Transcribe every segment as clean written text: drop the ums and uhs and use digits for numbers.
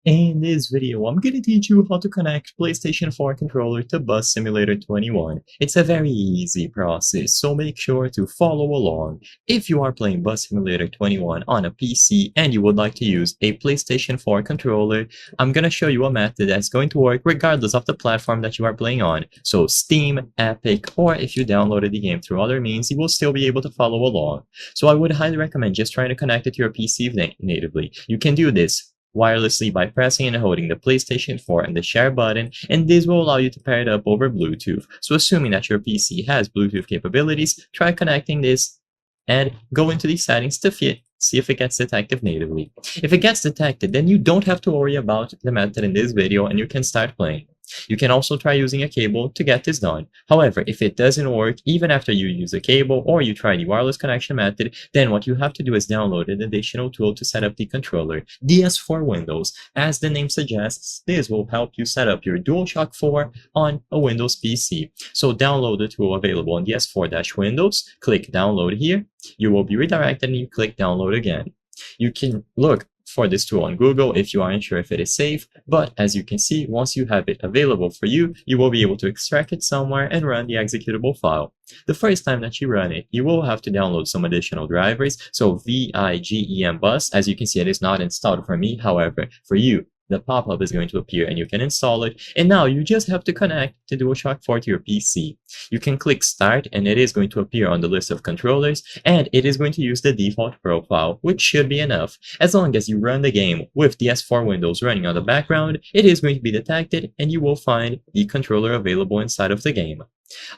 In this video, I'm gonna teach you how to connect PlayStation 4 controller to Bus Simulator 21. It's a very easy process, so make sure to follow along. If you are playing Bus Simulator 21 on a PC and you would like to use a PlayStation 4 controller, I'm gonna show you a method that's going to work regardless of the platform that you are playing on. So Steam, Epic, or if you downloaded the game through other means, you will still be able to follow along. So I would highly recommend just trying to connect it to your PC natively. You can do this wirelessly by pressing and holding the PlayStation 4 and the share button, and this will allow you to pair it up over Bluetooth. So assuming that your PC has Bluetooth capabilities, try connecting this and go into the settings to see if it gets detected natively. If it gets detected, then you don't have to worry about the method in this video and you can start playing. You can also try using a cable to get this done. However, if it doesn't work, even after you use a cable or you try the wireless connection method, then what you have to do is download an additional tool to set up the controller, DS4Windows. As the name suggests, this will help you set up your DualShock 4 on a Windows PC. So download the tool available on DS4-Windows, click download here, you will be redirected and you click download again. You can look for this tool on Google if you aren't sure if it is safe, but as you can see, once you have it available for you, you will be able to extract it somewhere and run the executable file. The first time that you run it, you will have to download some additional drivers, so VIGEM Bus, as you can see, it is not installed for me, however, for you, the pop-up is going to appear and you can install it, and now you just have to connect the DualShock 4 to your PC. You can click start and it is going to appear on the list of controllers, and it is going to use the default profile, which should be enough. As long as you run the game with DS4Windows running on the background, it is going to be detected and you will find the controller available inside of the game.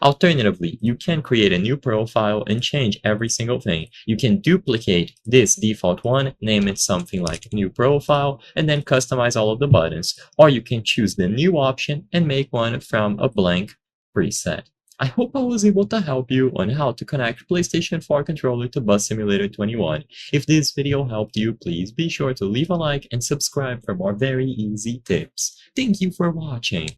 Alternatively, you can create a new profile and change every single thing. You can duplicate this default one, name it something like new profile, and then customize all of the buttons. Or you can choose the new option and make one from a blank preset. I hope I was able to help you on how to connect PlayStation 4 controller to Bus Simulator 21. If this video helped you, please be sure to leave a like and subscribe for more very easy tips. Thank you for watching.